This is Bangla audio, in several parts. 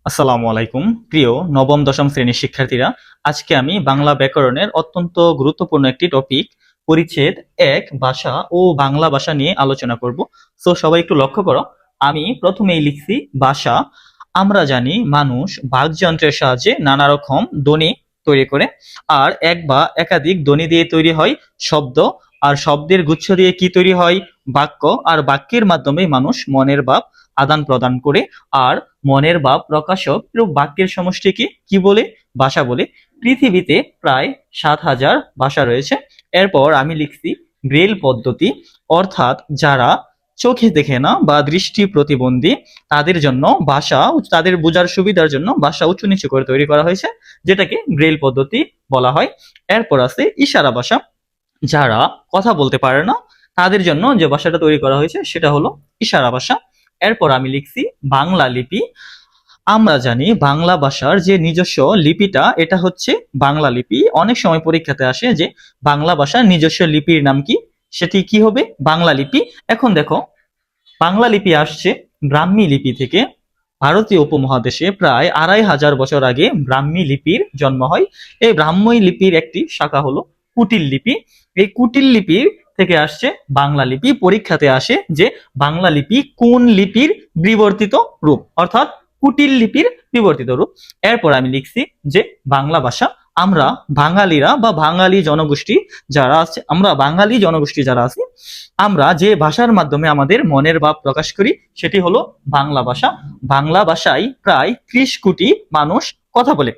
আসসালামু আলাইকুম প্রিয় নবম দশম শ্রেণীর শিক্ষার্থীরা। আজকে আমি বাংলা ব্যাকরণের অত্যন্ত গুরুত্বপূর্ণ একটি টপিক পরিচ্ছেদ এক ভাষা ও বাংলা ভাষা নিয়ে আলোচনা করব। সো সবাই একটু লক্ষ্য করো, আমি প্রথমেই লিখছি ভাষা। আমরা জানি মানুষ বাকযন্ত্রের সাহায্যে নানা রকম ধ্বনি তৈরি করে, আর এক বা একাধিক ধ্বনি দিয়ে তৈরি হয় শব্দ, আর শব্দের গুচ্ছ দিয়ে কি তৈরি হয় বাক্য, আর বাক্যের মাধ্যমে মানুষ মনের ভাব আদান প্রদান করে। আর মনের ভাব প্রকাশক এরূপ বাক্যের সমষ্টিকে কি বলে? ভাষা বলে। পৃথিবীতে প্রায় 7,000 ভাষা রয়েছে। এরপর আমি লিখছি ব্রেল পদ্ধতি, অর্থাৎ যারা চোখে দেখে না বা দৃষ্টি প্রতিবন্ধী তাদের জন্য ভাষা, তাদের বোঝার সুবিধার জন্য ভাষা উঁচু নিচু করে তৈরি করা হয়েছে, যেটাকে ব্রেল পদ্ধতি বলা হয়। এরপর আছে ইশারা ভাষা, যারা কথা বলতে পারে না তাদের জন্য যে ভাষাটা তৈরি করা হয়েছে সেটা হলো ইশারা ভাষা। এরপর আমি লিখছি বাংলা লিপি। আমরা জানি বাংলা ভাষার যে নিজস্ব লিপিটা এটা হচ্ছে বাংলা লিপি। অনেক সময় পরীক্ষাতে আসে যে বাংলা ভাষার নিজস্ব লিপির নাম কি, সেটি কি হবে? বাংলা লিপি। এখন দেখো, বাংলা লিপি আসছে ব্রাহ্মী লিপি থেকে। ভারতীয় উপমহাদেশে প্রায় 2,500 বছর আগে ব্রাহ্মী লিপির জন্ম হয়। এই ব্রাহ্মী লিপির একটি শাখা হলো কুটিল লিপি। এই কুটিল লিপির থেকে আসছে বাংলা লিপি। পরীক্ষাতে আসে যে বাংলা লিপি কোন লিপির বিবর্তিত রূপ, অর্থাৎ কুটিল লিপির বিবর্তিত রূপ। এরপর আমি লিখছি যে বাংলা ভাষা। আমরা বাঙালিরা বা বাঙালি জনগোষ্ঠী যারা আছে, আমরা বাঙালি জনগোষ্ঠী যারা আছি, আমরা যে ভাষার মাধ্যমে আমাদের মনের ভাব প্রকাশ করি সেটি হলো বাংলা ভাষা। বাংলা ভাষায় প্রায় 30 কোটি মানুষ কথা বলে।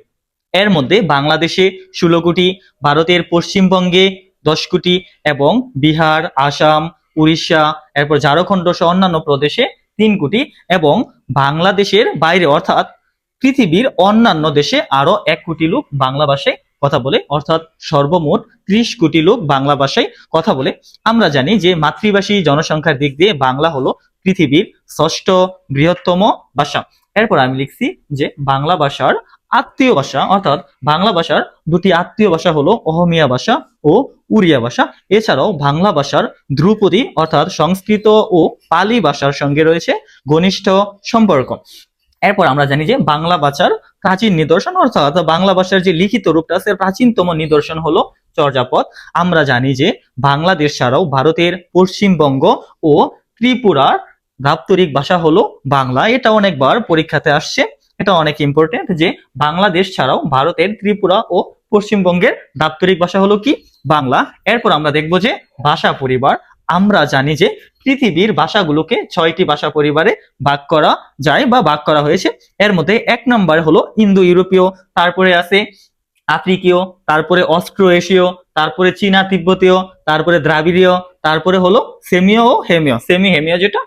এর মধ্যে বাংলাদেশে 16 কোটি, ভারতের পশ্চিমবঙ্গে 10 কোটি, এবং বিহার, আসাম, উড়িষ্যা, এরপর ঝাড়খণ্ড সহ অন্যান্য প্রদেশে 3 কোটি, এবং বাংলাদেশের বাইরে অর্থাৎ পৃথিবীর অন্যান্য দেশে আরো 1 কোটি লোক বাংলা ভাষায় কথা বলে, অর্থাৎ সর্বমোট 30 কোটি লোক বাংলা ভাষায় কথা বলে। আমরা জানি যে মাতৃভাষী জনসংখ্যার দিক দিয়ে বাংলা হলো পৃথিবীর 6ষ্ঠ বৃহত্তম ভাষা। এরপর আমি লিখছি যে বাংলা ভাষার আত্মীয় ভাষা, অর্থাৎ বাংলা ভাষার দুটি আত্মীয় ভাষা হলো অহমিয়া ভাষা ও উড়িয়া ভাষা। এছাড়াও বাংলা ভাষার ধ্রুপদী অর্থাৎ সংস্কৃত ও পালি ভাষার সঙ্গে রয়েছে ঘনিষ্ঠ সম্পর্ক। এরপর আমরা জানি যে বাংলা ভাষার প্রাচীন নিদর্শন, অর্থাৎ বাংলা ভাষার যে লিখিত রূপটা আছে প্রাচীনতম নিদর্শন হলো চর্যাপদ। আমরা জানি যে বাংলাদেশ ছাড়াও ভারতের পশ্চিমবঙ্গ ও ত্রিপুরার দাপ্তরিক ভাষা হলো বাংলা। এটা অনেকবার পরীক্ষাতে আসছে, এটা অনেক ইম্পর্টেন্ট যে বাংলাদেশ ছাড়াও ভারতের ত্রিপুরা ও পশ্চিমবঙ্গের দাপ্তরিক ভাষা হলো কি? বাংলা। এরপর আমরা দেখবো যে ভাষা পরিবার। আমরা জানি যে পৃথিবীর ভাষাগুলোকে 6টি ভাষা পরিবারে ভাগ করা যায় বা ভাগ করা হয়েছে। এর মধ্যে 1 নম্বর হলো ইন্দো ইউরোপীয়, তারপরে আছে আফ্রিকীয়, তারপরে অস্ট্রো এশীয়, তারপরে চীনা তিব্বতীয়, তারপরে দ্রাবিড়ীয়, তারপরে হলো সেমিও ও হেমিও, সেমি হেমিও যেটা।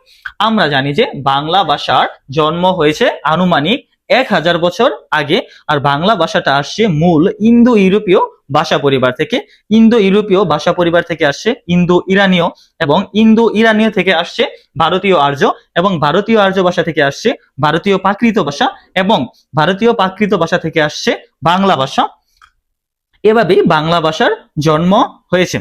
আমরা জানি যে বাংলা ভাষার জন্ম হয়েছে আনুমানিক 1,000 বছর আগে, আর বাংলা ভাষাটা আসছে মূল ইন্দো ইউরোপীয় ভাষা পরিবার থেকে। ইন্দো ইউরোপীয় ভাষা পরিবার থেকে আসছে ইন্দো ইরানীয়, এবং ইন্দো ইরানীয় থেকে আসছে ভারতীয় আর্য, এবং ভারতীয় আর্য ভাষা থেকে আসছে ভারতীয় প্রাকৃত ভাষা, এবং ভারতীয় প্রাকৃত ভাষা থেকে আসছে বাংলা ভাষা। এভাবেই বাংলা ভাষার জন্ম হয়েছে।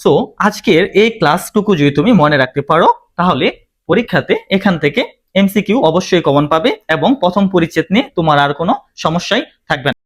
সো আজকের এই ক্লাসটুকু যদি তুমি মনে রাখতে পারো তাহলে পরীক্ষাতে এখান থেকে এমসিকিউ অবশ্যই কমন পাবে, এবং প্রথম পরিচ্ছেদ নিয়ে তোমার আর কোনো সমস্যাই থাকবে না।